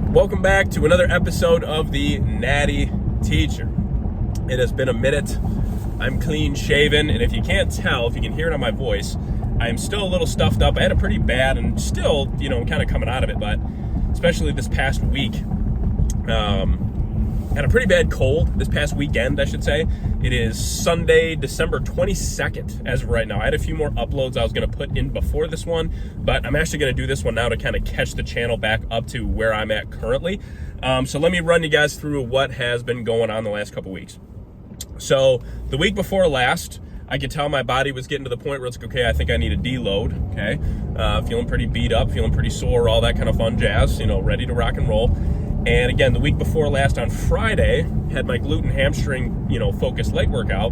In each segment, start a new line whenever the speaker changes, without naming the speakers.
Welcome back to another episode of the Natty Teacher. It has been a minute. I'm clean shaven, and if you can't tell, if you can hear it on my voice, I am still a little stuffed up. I had a pretty bad, and still, kind of coming out of it, but especially this past week, had a pretty bad cold this past weekend, I should say. It is Sunday, December 22nd as of right now. I had a few more uploads I was going to put in before this one, but I'm actually going to do this one now to kind of catch the channel back up to where I'm at currently. So let me run you guys through what has been going on the last couple weeks. So the week before last, I could tell my body was getting to the point where it's like, okay, I think I need a deload, okay? Feeling pretty beat up, feeling pretty sore, all that kind of fun jazz, ready to rock and roll. And again, the week before last on Friday, had my glute and hamstring, focused leg workout.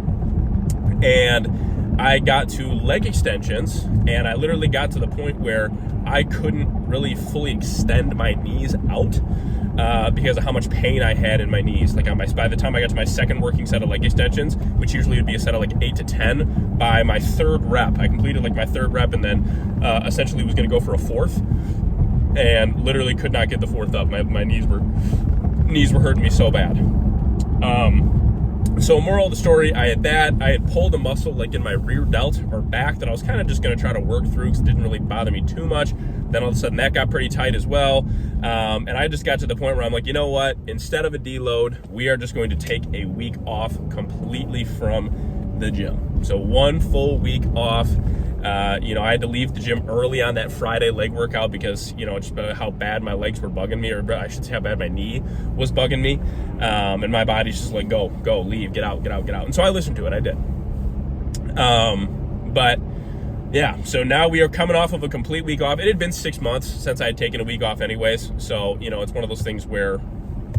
And I got to leg extensions, and I literally got to the point where I couldn't really fully extend my knees out because of how much pain I had in my knees. Like by the time I got to my second working set of leg extensions, which usually would be a set of like 8 to 10, by my third rep, I completed like my third rep and then essentially was going to go for a fourth. And literally could not get the fourth up. My knees were hurting me so bad. So moral of the story, I had pulled a muscle like in my rear delt or back that I was kind of just going to try to work through because it didn't really bother me too much. Then all of a sudden that got pretty tight as well. And I just got to the point where I'm like, you know what? Instead of a deload, we are just going to take a week off completely from the gym. So one full week off. I had to leave the gym early on that Friday leg workout because, just how bad my legs were bugging me, or I should say how bad my knee was bugging me. And my body's just like, go, leave, get out. And so I listened to it, I did. But yeah, so now we are coming off of a complete week off. It had been 6 months since I had taken a week off anyways. So, it's one of those things where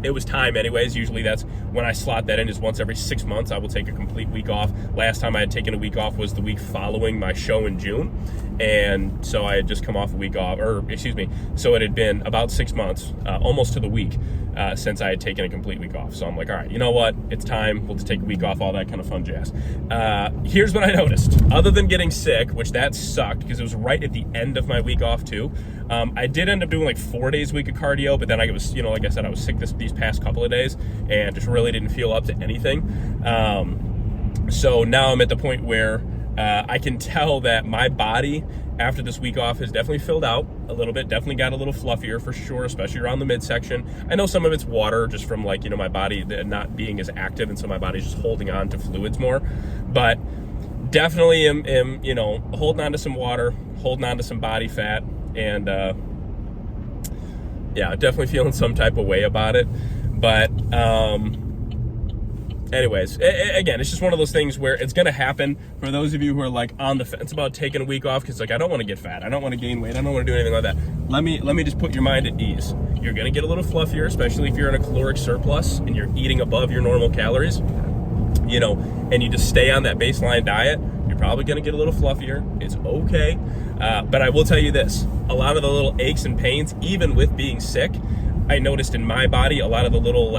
it was time anyways. Usually that's when I slot that in, is once every 6 months I will take a complete week off. Last time I had taken a week off was the week following my show in June. And so I had just come off a week off, so it had been about 6 months, almost to the week, since I had taken a complete week off. So I'm like, all right, you know what? It's time. We'll just take a week off, all that kind of fun jazz. Here's what I noticed. Other than getting sick, which that sucked because it was right at the end of my week off too. I did end up doing like 4 days a week of cardio, but then I was, like I said, I was sick these past couple of days and just really didn't feel up to anything. So now I'm at the point where I can tell that my body after this week off has definitely filled out a little bit, definitely got a little fluffier for sure, especially around the midsection. I know some of it's water just from like, my body not being as active, and so my body's just holding on to fluids more, but definitely am holding on to some water, holding on to some body fat, and definitely feeling some type of way about it. But anyways, again, it's just one of those things where it's going to happen for those of you who are like on the fence about taking a week off because like, I don't want to get fat, I don't want to gain weight, I don't want to do anything like that. Let me just put your mind at ease. You're going to get a little fluffier, especially if you're in a caloric surplus and you're eating above your normal calories, and you just stay on that baseline diet. You're probably going to get a little fluffier. It's okay. But I will tell you this, a lot of the little aches and pains, even with being sick, I noticed in my body, a lot of the little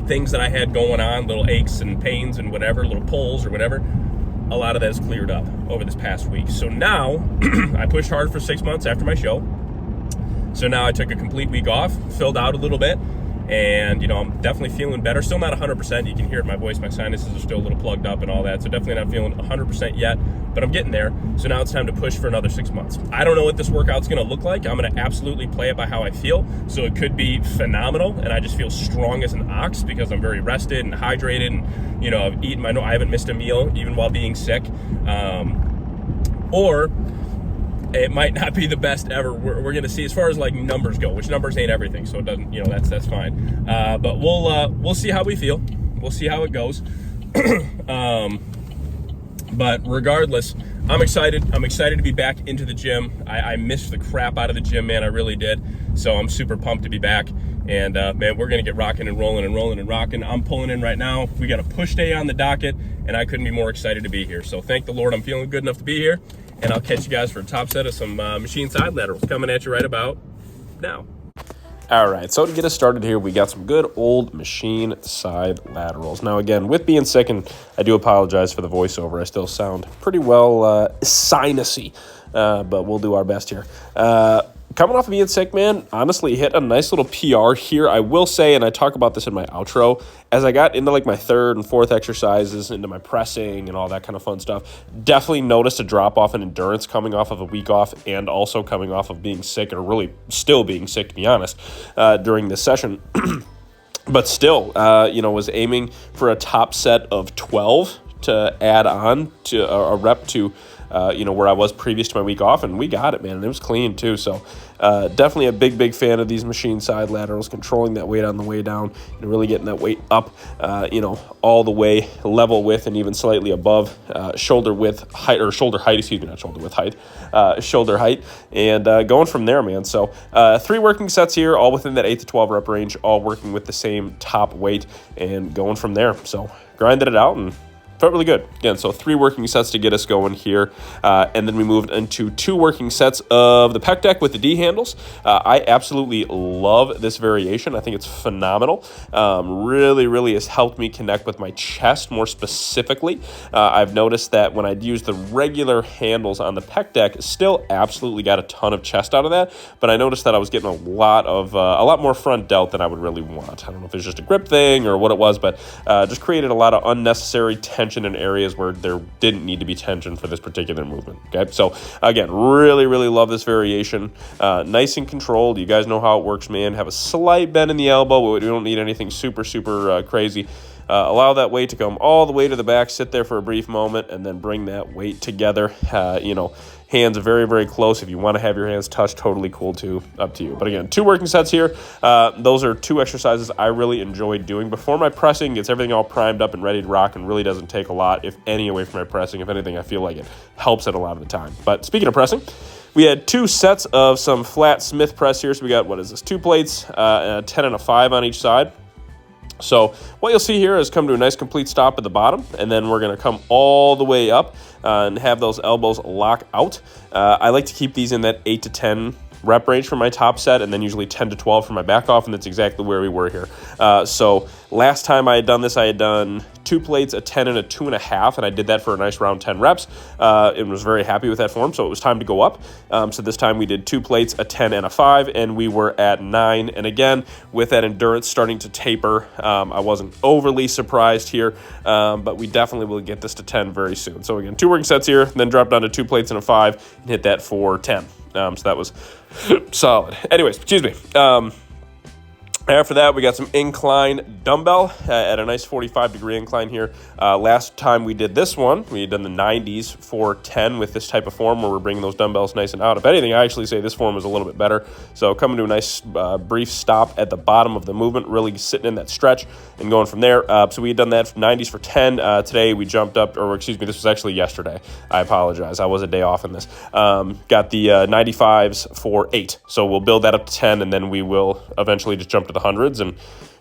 things that I had going on, little aches and pains and whatever, little pulls or whatever, a lot of that has cleared up over this past week. So now I pushed hard for 6 months after my show. So now I took a complete week off, filled out a little bit, and I'm definitely feeling better. Still not 100%. You can hear it in my voice. My sinuses are still a little plugged up and all that. So definitely not feeling 100% yet, but I'm getting there. So now it's time to push for another 6 months. I don't know what this workout's going to look like. I'm going to absolutely play it by how I feel. So it could be phenomenal, and I just feel strong as an ox because I'm very rested and hydrated, and I've eaten I haven't missed a meal even while being sick. Or it might not be the best ever. We're going to see as far as like numbers go, which numbers ain't everything. So it doesn't, that's fine. But we'll see how we feel. We'll see how it goes. But regardless, I'm excited. I'm excited to be back into the gym. I missed the crap out of the gym, man. I really did. So I'm super pumped to be back. And man, we're going to get rocking and rolling and rolling and rocking. I'm pulling in right now. We got a push day on the docket, and I couldn't be more excited to be here. So thank the Lord I'm feeling good enough to be here. And I'll catch you guys for a top set of some machine side laterals coming at you right about now.
All right, so to get us started here, we got some good old machine side laterals. Now, again, with being sick, and I do apologize for the voiceover, I still sound pretty well sinusy, but we'll do our best here. coming off of being sick, man, honestly hit a nice little PR here. I will say, and I talk about this in my outro, as I got into like my third and fourth exercises, into my pressing and all that kind of fun stuff, definitely noticed a drop off in endurance coming off of a week off and also coming off of being sick, or really still being sick, to be honest, during this session. But still, was aiming for a top set of 12 to add on to a rep to where I was previous to my week off, and we got it, man, and it was clean too. So definitely a big fan of these machine side laterals, controlling that weight on the way down and really getting that weight up, all the way level with and even slightly above shoulder height, and going from there, man. So 3 working sets here, all within that 8 to 12 rep range, all working with the same top weight and going from there. So grinded it out and felt really good. Again, so 3 working sets to get us going here. And then we moved into 2 working sets of the pec deck with the D handles. I absolutely love this variation. I think it's phenomenal. Really has helped me connect with my chest more specifically. I've noticed that when I use the regular handles on the pec deck, still absolutely got a ton of chest out of that, but I noticed that I was getting a lot more front delt than I would really want. I don't know if it's just a grip thing or what it was, but just created a lot of unnecessary tension in areas where there didn't need to be tension for this particular movement. Okay, so again, really love this variation. Nice and controlled. You guys know how it works, man. Have a slight bend in the elbow, but we don't need anything super crazy. Allow that weight to come all the way to the back, sit there for a brief moment, and then bring that weight together. Hands very close. If you want to have your hands touched, totally cool too, up to you. But again, 2 working sets here. Those are 2 exercises I really enjoyed doing before my pressing. Gets everything all primed up and ready to rock, and really doesn't take a lot, if any, away from my pressing. If anything, I feel like it helps it a lot of the time. But speaking of pressing, we had 2 sets of some flat Smith press here. So we got, 2 plates, a 10 and a 5 on each side. So what you'll see here is come to a nice complete stop at the bottom, and then we're going to come all the way up and have those elbows lock out. I like to keep these in that 8 to 10 rep range for my top set, and then usually 10 to 12 for my back off, and that's exactly where we were here. So last time I had done this, I had done 2 plates, a 10 and a 2.5, and I did that for a nice round 10 reps. And was very happy with that form, so it was time to go up. So this time we did 2 plates, a 10 and a 5, and we were at 9. And again, with that endurance starting to taper, I wasn't overly surprised here, but we definitely will get this to 10 very soon. So again, 2 working sets here, then drop down to 2 plates and a 5, and hit that for 10. So that was solid. Anyways, excuse me. After that, we got some incline dumbbell at a nice 45-degree incline here. Last time we did this one, we had done the 90s for 10 with this type of form where we're bringing those dumbbells nice and out. If anything, I actually say this form was a little bit better. So coming to a nice brief stop at the bottom of the movement, really sitting in that stretch and going from there. So we had done that 90s for 10. Today we jumped up, or excuse me, this was actually yesterday. I apologize. I was a day off in this. Got the 95s for 8. So we'll build that up to 10, and then we will eventually just jump to the hundreds and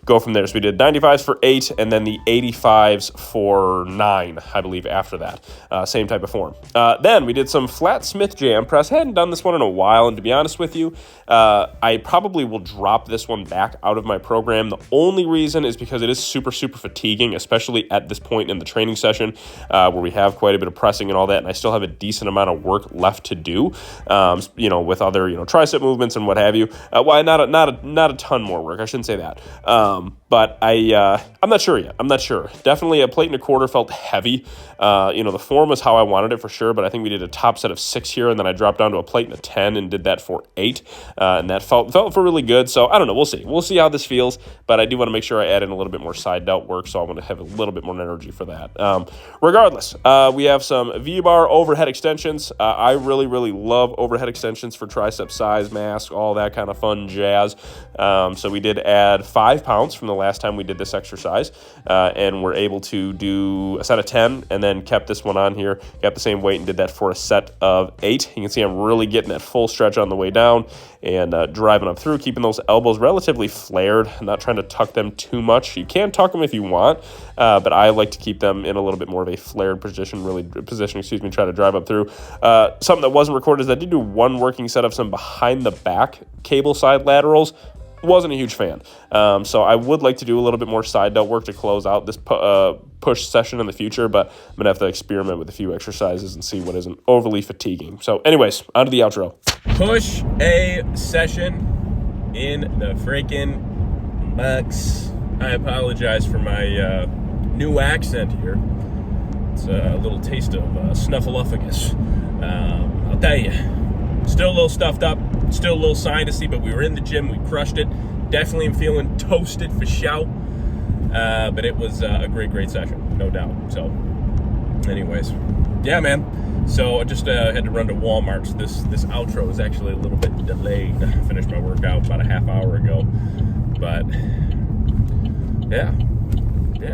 go from there. So we did 95s for 8, and then the 85s for 9, I believe, after that. Same type of form. Then we did some flat Smith jam press. I hadn't done this one in a while, and to be honest with you, I probably will drop this one back out of my program. The only reason is because it is super fatiguing, especially at this point in the training session, where we have quite a bit of pressing and all that, and I still have a decent amount of work left to do, with other, tricep movements and what have you. Well, not a ton more work. I shouldn't say that. But I'm not sure yet. I'm not sure. Definitely a plate and a quarter felt heavy. The form was how I wanted it for sure, but I think we did a top set of 6 here, and then I dropped down to a plate and a 10 and did that for 8. And that felt for really good. So I don't know. We'll see. We'll see how this feels, but I do want to make sure I add in a little bit more side delt work, so I want to have a little bit more energy for that. Regardless, we have some V-bar overhead extensions. I really love overhead extensions for tricep size, mass, all that kind of fun jazz. So we did add 5 pounds from the last time we did this exercise, and we're able to do a set of 10, and then kept this one on here, got the same weight, and did that for a set of 8. You can see I'm really getting that full stretch on the way down and driving up through, keeping those elbows relatively flared. I'm not trying to tuck them too much. You can tuck them if you want, but I like to keep them in a little bit more of a flared position, try to drive up through. Something that wasn't recorded is I did do one working set of some behind the back cable side laterals. Wasn't a huge fan. So I would like to do a little bit more side delt work to close out this push session in the future, but I'm going to have to experiment with a few exercises and see what isn't overly fatiguing. So anyways, on to the outro.
Push a session in the freaking box. I apologize for my new accent here. It's a little taste of snuffleupagus. I'll tell you, still a little stuffed up, still a little sinusy, but we were in the gym, we crushed it. Definitely am feeling toasted for show. But it was a great session, no doubt. So, anyways, yeah, man. So I just had to run to Walmart. So this outro is actually a little bit delayed. I finished my workout about a half hour ago, but yeah,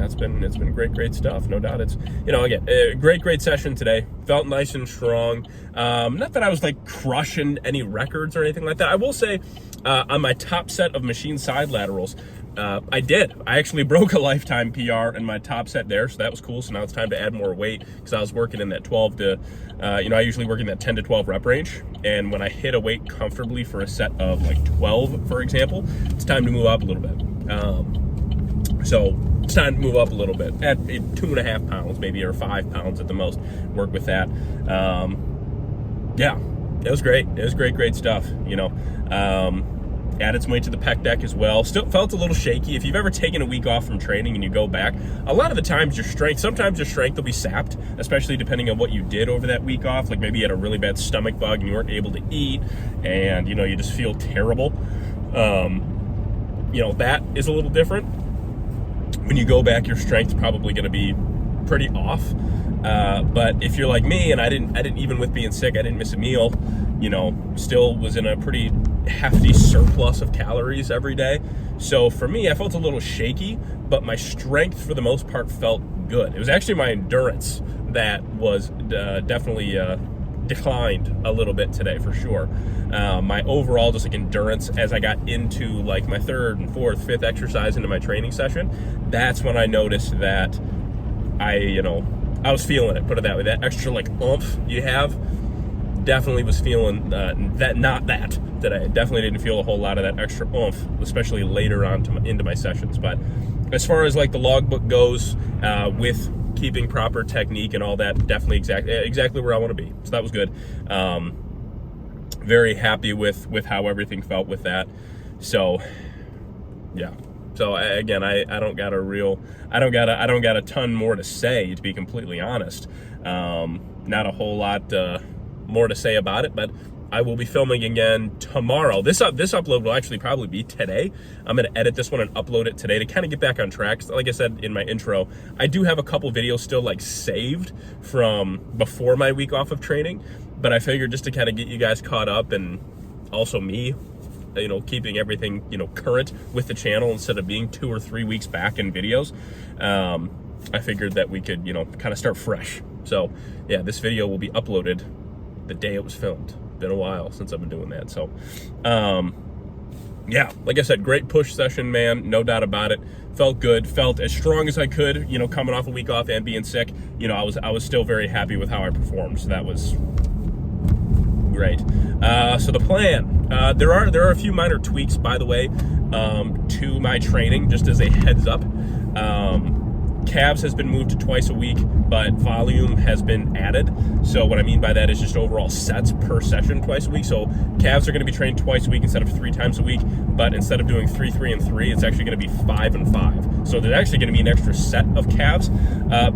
it's been great stuff, no doubt. It's, again, a great session today. Felt nice and strong. Not that I was like crushing any records or anything like that. I will say, on my top set of machine side laterals, I actually broke a lifetime PR in my top set there, so that was cool. So now it's time to add more weight, because I was working in that 12 to, I usually work in that 10 to 12 rep range. And when I hit a weight comfortably for a set of like 12, for example, it's time to move up a little bit. So it's time to move up a little bit at 2.5 pounds, maybe, or 5 pounds at the most. Work with that. Yeah, it was great. It was great stuff. Added some weight to the pec deck as well. Still felt a little shaky. If you've ever taken a week off from training and you go back, a lot of the times sometimes your strength will be sapped, especially depending on what you did over that week off. Like maybe you had a really bad stomach bug and you weren't able to eat, and you just feel terrible. That is a little different. When you go back, your strength's probably going to be pretty off. But if you're like me, and I didn't even with being sick, I didn't miss a meal, still was in a pretty hefty surplus of calories every day. So for me, I felt a little shaky, but my strength for the most part felt good. It was actually my endurance that was definitely declined a little bit today, for sure. My overall just like endurance, as I got into like my third and fourth, fifth exercise into my training session, that's when I noticed that I was feeling it, put it that way. That extra like oomph you have, definitely was feeling that today. Definitely didn't feel a whole lot of that extra oomph, especially later on into my sessions. But as far as like the logbook goes, with keeping proper technique and all that, definitely exactly where I want to be. So that was good. Very happy with how everything felt with that. So yeah. So again, I don't got a ton more to say, to be completely honest. Not a whole lot more to say about it, but I will be filming again tomorrow. This upload will actually probably be today. I'm going to edit this one and upload it today to kind of get back on track. Like I said in my intro, I do have a couple videos still like saved from before my week off of training, but I figured just to kind of get you guys caught up, and also me, keeping everything, current with the channel instead of being 2 or 3 weeks back in videos. I figured that we could, kind of start fresh. So yeah, this video will be uploaded the day it was filmed. Been a while since I've been doing that. So, yeah, like I said, great push session, man. No doubt about it. Felt good. Felt as strong as I could, coming off a week off and being sick. I was still very happy with how I performed. So that was great. So the plan, there are a few minor tweaks, by the way, to my training, just as a heads up. Calves has been moved to twice a week, but volume has been added. So what I mean by that is just overall sets per session twice a week. So calves are going to be trained twice a week instead of 3 times a week, but instead of doing 3, 3, and 3, it's actually going to be 5 and 5. So there's actually going to be an extra set of calves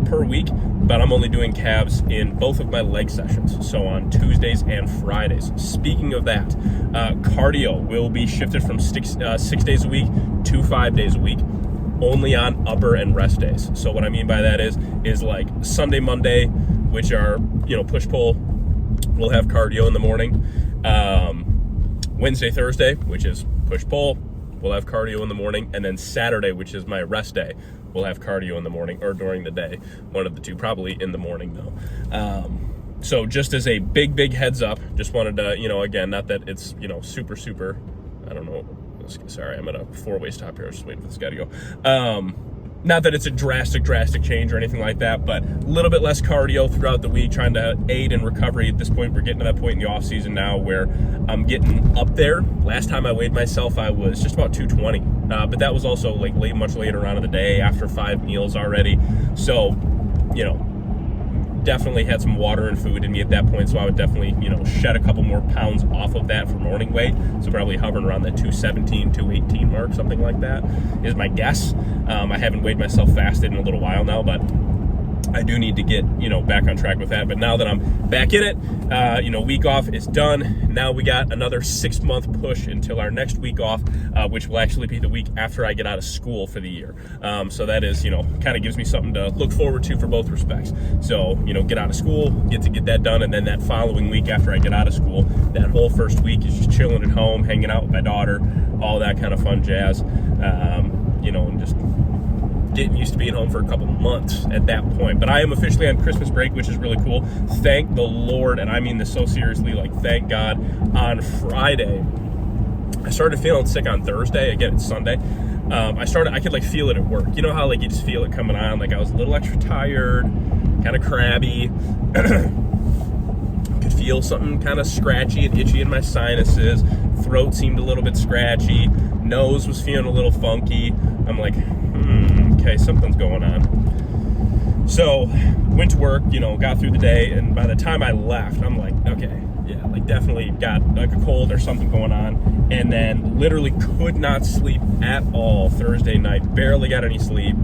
per week, but I'm only doing calves in both of my leg sessions, so on Tuesdays and Fridays. Speaking of that, cardio will be shifted from 6 days a week to 5 days a week, only on upper and rest days. So what I mean by that is like Sunday, Monday, which are, push-pull, we'll have cardio in the morning. Wednesday, Thursday, which is push-pull, we'll have cardio in the morning. And then Saturday, which is my rest day, we'll have cardio in the morning or during the day. One of the two, probably in the morning though. So just as a big heads up, just wanted to, again, not that it's, super, I don't know. Sorry, I'm at a 4-way stop here. I was just waiting for this guy to go. Not that it's a drastic change or anything like that, but a little bit less cardio throughout the week, trying to aid in recovery. At this point, we're getting to that point in the off season now where I'm getting up there. Last time I weighed myself, I was just about 220, but that was also like much later on in the day after 5 meals already. So, definitely had some water and food in me at that point, so I would definitely, shed a couple more pounds off of that for morning weight. So probably hovering around that 217, 218 mark, something like that is my guess. I haven't weighed myself fasted in a little while now, but I do need to get, back on track with that. But now that I'm back in it, week off is done. Now we got another 6-month push until our next week off, which will actually be the week after I get out of school for the year. So that is, kind of gives me something to look forward to for both respects. So, get out of school, get that done. And then that following week after I get out of school, that whole first week is just chilling at home, hanging out with my daughter, all that kind of fun jazz, and just getting used to being home for a couple months at that point. But I am officially on Christmas break, which is really cool. Thank the Lord, and I mean this so seriously, thank God. On Friday, I started feeling sick on Thursday. Again, it's Sunday. I could feel it at work. You know how you just feel it coming on? I was a little extra tired, kind of crabby. Could feel something kind of scratchy and itchy in my sinuses. Throat seemed a little bit scratchy. Nose was feeling a little funky. I'm like, okay, something's going on. So went to work, got through the day, and by the time I left, I'm like, okay, yeah, definitely got a cold or something going on. And then literally could not sleep at all Thursday night, barely got any sleep.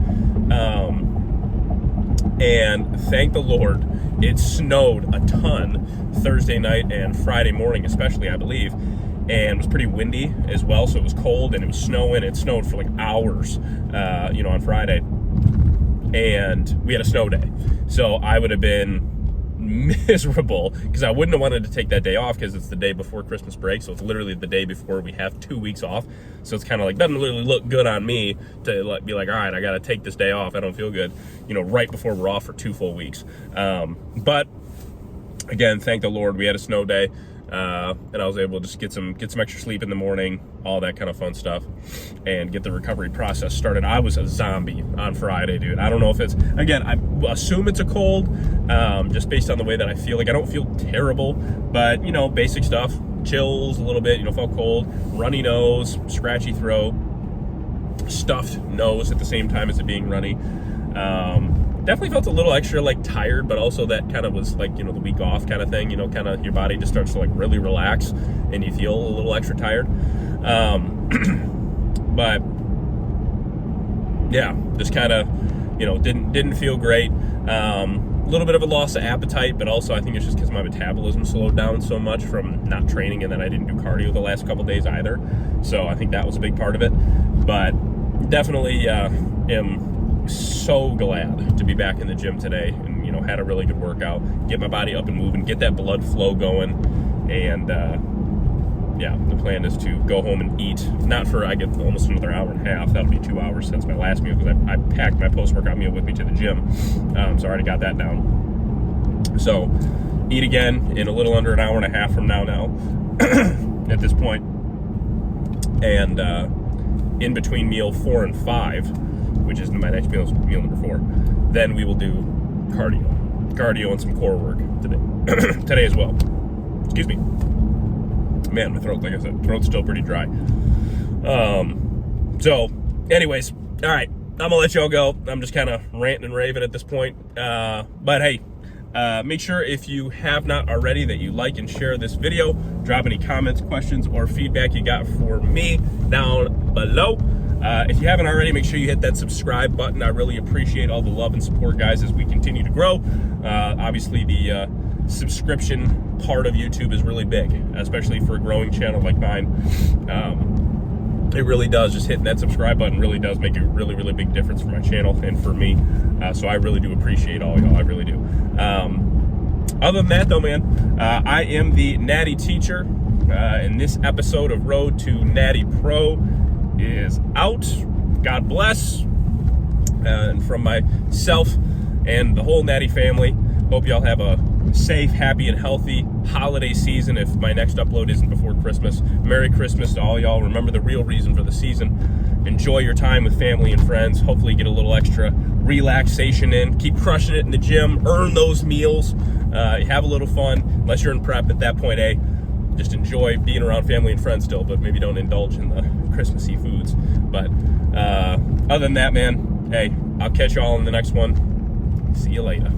And thank the Lord, it snowed a ton Thursday night and Friday morning, especially, I believe. And it was pretty windy as well, so it was cold and it was snowing. It snowed for hours, on Friday. And we had a snow day. So I would have been miserable because I wouldn't have wanted to take that day off because it's the day before Christmas break. So it's literally the day before we have 2 weeks off. So it's kind of doesn't really look good on me to be all right, I got to take this day off. I don't feel good, right before we're off for 2 full weeks. But again, thank the Lord, we had a snow day. And I was able to just get some extra sleep in the morning, all that kind of fun stuff, and get the recovery process started. I was a zombie on Friday, dude. I don't know if it's, again, I assume it's a cold, just based on the way that I feel. I don't feel terrible, but, basic stuff, chills a little bit, felt cold, runny nose, scratchy throat, stuffed nose at the same time as it being runny. Definitely felt a little extra tired, but also that kind of was the week off kind of thing, kind of your body just starts to really relax and you feel a little extra tired. But yeah, just kind of, didn't feel great. A little bit of a loss of appetite, but also I think it's just because my metabolism slowed down so much from not training, and then I didn't do cardio the last couple days either. So I think that was a big part of it, but definitely am so glad to be back in the gym today and had a really good workout, get my body up and moving, get that blood flow going. And yeah, the plan is to go home and eat, not for I get almost another hour and a half, that'll be 2 hours since my last meal because I packed my post-workout meal with me to the gym. So I already got that down. So eat again in a little under an hour and a half from now at this point. And in between meal 4 and 5, which is my next meal number 4, then we will do cardio and some core work today as well. Excuse me. Man, my throat, like I said, throat's still pretty dry. So anyways, all right, I'm gonna let y'all go. I'm just kind of ranting and raving at this point. But hey, make sure if you have not already that you like and share this video. Drop any comments, questions, or feedback you got for me down below. If you haven't already, make sure you hit that subscribe button. I really appreciate all the love and support, guys, as we continue to grow. Obviously, the subscription part of YouTube is really big, especially for a growing channel like mine. It really does. Just hitting that subscribe button really does make a really, really big difference for my channel and for me. So I really do appreciate all y'all. I really do. Other than that, though, man, I am the Natty teacher. And this episode of Road to Natty Pro is out. God bless. And from myself and the whole Natty family, hope y'all have a safe, happy, and healthy holiday season. If my next upload isn't before Christmas, Merry Christmas to all y'all. Remember the real reason for the season. Enjoy your time with family and friends. Hopefully get a little extra relaxation in. Keep crushing it in the gym. Earn those meals. Have a little fun. Unless you're in prep at that point, just enjoy being around family and friends still, but maybe don't indulge in the Christmassy foods. But other than that, man, hey, I'll catch y'all in the next one. See you later.